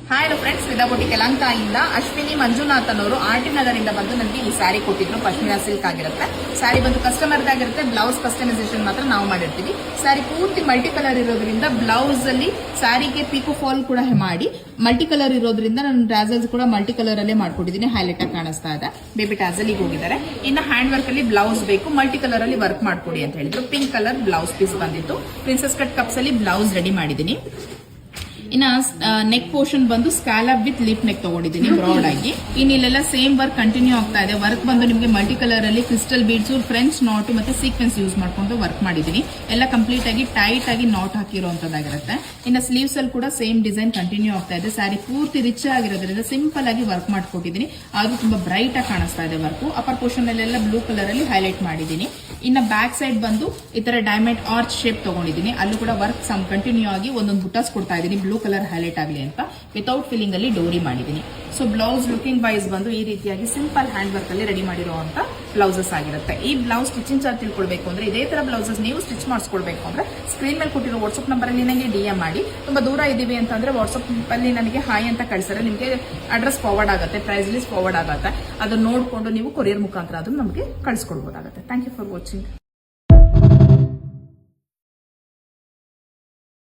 Hi hello friends, Vida boutique ಯಲಹಂಕದಿಂದ ಅಶ್ವಿನಿ ಮಂಜುನಾಥ್ ಅವರು RT ನಗರಿಂದ ಬಂದು ನನಗೆ ಈ ಸ್ಯಾರಿ ಕೊಟ್ಟಿದ್ರು. ಪಶ್ಮಿನಾ ಸಿಲ್ಕ್ ಆಗಿರುತ್ತೆ. ಸ್ಯಾರಿ ಬಂದು ಕಸ್ಟಮರ್ದ್ ಆಗಿರುತ್ತೆ. ಬ್ಲೌಸ್ ಕಸ್ಟಮೈಸೇಷನ್ ಮಾತ್ರ ನಾವು ಮಾಡಿರ್ತೀವಿ. ಸ್ಯಾರಿ ಪೂರ್ತಿ ಮಲ್ಟಿ ಕಲರ್ ಇರೋದ್ರಿಂದ ಬ್ಲೌಸ್ ಅಲ್ಲಿ ಸ್ಯಾರಿಗೆ ಪೀಕೋ ಫಾಲ್ ಕೂಡ ಮಾಡಿ ಮಲ್ಟಿ ಕಲರ್ ಇರೋದ್ರಿಂದ ನಾನು ಟ್ಯಾಸಲ್ಸ್ ಕೂಡ ಮಲ್ಟಿ ಕಲರ್ ಅಲ್ಲೇ ಮಾಡ್ಕೊಟ್ಟಿದ್ದೀನಿ. ಹೈಲೈಟ್ ಆಗಿ ಕಾಣಿಸ್ತಾ ಇದೆ. ಬೇಬಿ ಟ್ಯಾಸಲಿಗೆ ಹೋಗಿದ್ದಾರೆ. ಇನ್ನು ಹ್ಯಾಂಡ್ ವರ್ಕ್ ಅಲ್ಲಿ ಬ್ಲೌಸ್ ಬೇಕು, ಮಲ್ಟಿ ಕಲರ್ ಅಲ್ಲಿ ವರ್ಕ್ ಮಾಡ್ಕೊಡಿ ಅಂತ ಹೇಳಿದ್ರು. ಪಿಂಕ್ ಕಲರ್ ಬ್ಲೌಸ್ ಪೀಸ್ ಬಂದಿತ್ತು. ಪ್ರಿನ್ಸೆಸ್ ಕಟ್ ಕಪ್ಸ್ ಅಲ್ಲಿ ಬ್ಲೌಸ್ ರೆಡಿ ಮಾಡಿದ್ದೀನಿ. ಇನ್ನ ನೆಕ್ ಪೋರ್ಷನ್ ಬಂದು ಸ್ಕ್ಯಾಲಪ್ ವಿತ್ ಲೀಪ್ ನೆಕ್ ತಗೊಂಡಿದ್ದೀನಿ ಬ್ರಾಡ್ ಆಗಿ. ಇನ್ ಇಲ್ಲೆಲ್ಲ ಸೇಮ್ ವರ್ಕ್ ಕಂಟಿನ್ಯೂ ಆಗ್ತಾ ಇದೆ. ವರ್ಕ್ ಬಂದು ನಿಮಗೆ ಮಲ್ಟಿ ಕಲರ್ ಅಲ್ಲಿ ಕ್ರಿಸ್ಟಲ್ ಬೀಡ್ಸ್, ಫ್ರೆಂಚ್ ನಾಟ್ ಮತ್ತೆ ಸೀಕ್ವೆನ್ಸ್ ಯೂಸ್ ಮಾಡ್ಕೊಂಡು ವರ್ಕ್ ಮಾಡಿದ್ದೀನಿ. ಎಲ್ಲ ಕಂಪ್ಲೀಟ್ ಆಗಿ ಟೈಟ್ ಆಗಿ ನಾಟ್ ಹಾಕಿರುವಂತದ್ದಾಗಿರುತ್ತೆ. ಇನ್ನು ಸ್ಲೀವ್ಸ್ ಅಲ್ಲಿ ಕೂಡ ಸೇಮ್ ಡಿಸೈನ್ ಕಂಟಿನ್ಯೂ ಆಗ್ತಾ ಇದೆ. ಸ್ಯಾರಿ ಪೂರ್ತಿ ರಿಚ್ ಆಗಿರೋದ್ರಿಂದ ಸಿಂಪಲ್ ಆಗಿ ವರ್ಕ್ ಮಾಡ್ಕೊಟ್ಟಿದ್ದೀನಿ. ಅದು ತುಂಬಾ ಬ್ರೈಟ್ ಆಗಿ ಕಾಣಿಸ್ತಾ ಇದೆ ವರ್ಕ್. ಅಪ್ಪರ್ ಪೋರ್ಷನ್ ಅಲ್ಲೆಲ್ಲ ಬ್ಲೂ ಕಲರ್ ಅಲ್ಲಿ ಹೈಲೈಟ್ ಮಾಡಿದ್ದೀನಿ. ಇನ್ನ ಬ್ಯಾಕ್ ಸೈಡ್ ಬಂದು ಈ ತರ ಡೈಮಂಡ್ ಆರ್ಚ್ ಶೇಪ್ ತಗೊಂಡಿದ್ದೀನಿ. ಅಲ್ಲೂ ಕೂಡ ವರ್ಕ್ ಕಂಟಿನ್ಯೂ ಆಗಿ ಒಂದೊಂದು ಬುಟಾಸ್ ಕೊಡ್ತಾ ಇದ್ದೀನಿ ಬ್ಲೂ ಕಲರ್ ಹೈಲೈಟ್ ಆಗಲಿ ಅಂತ. ವಿತೌಟ್ ಫಿಲ್ಲಿಂಗ್ ಅಲ್ಲಿ ಡೋರಿ ಮಾಡಿದ್ದೀನಿ. ಸೊ ಬ್ಲೌಸ್ ಲುಕಿಂಗ್ ವೈಸ್ ಬಂದು ಈ ರೀತಿಯಾಗಿ ಸಿಂಪಲ್ ಹ್ಯಾಂಡ್ ವರ್ಕ್ ಅಲ್ಲಿ ರೆಡಿ ಮಾಡಿರುವಂತ ಬ್ಲೌಸಸ್ ಆಗಿರುತ್ತೆ. ಈ ಬ್ಲೌಸ್ ಸ್ಟಿಚಿಂಗ್ ಚಾರ್ಜ್ ತಿಳ್ಕೊಳ್ಬೇಕು ಅಂದ್ರೆ ಇದೇ ತರ ಬ್ಲೌಸಸ್ ನೀವು ಸ್ಟಿಚ್ ಮಾಡಿಸ್ಕೊಳ್ಬೇಕು ಅಂದ್ರೆ ಸ್ಕ್ರೀನ್ ಮೇಲೆ ಕೊಟ್ಟಿರೋ ವಾಟ್ಸ್ಆಪ್ ನಂಬರ್ ಅಲ್ಲಿ ನನಗೆ DM ಮಾಡಿ. ತುಂಬಾ ದೂರ ಇದೀವಿ ಅಂತಂದ್ರೆ ವಾಟ್ಸ್ಆಪ್ ಅಲ್ಲಿ ನನಗೆ ಹಾಯ್ ಅಂತ ಕಳಿಸಿದ್ರೆ ನಿಮಗೆ ಅಡ್ರೆಸ್ ಫಾರ್ವರ್ಡ್ ಆಗುತ್ತೆ, ಪ್ರೈಸ್ ಲಿಸ್ಟ್ ಫಾರ್ವರ್ಡ್ ಆಗುತ್ತೆ. ಅದನ್ನ ನೋಡಿಕೊಂಡು ನೀವು ಕೊರಿಯರ್ ಮುಖಾಂತರ ಅದನ್ನು ನಮಗೆ ಕಳಿಸ್ಕೊಡ್ಬೋದಾಗುತ್ತೆ. Thank you for watching.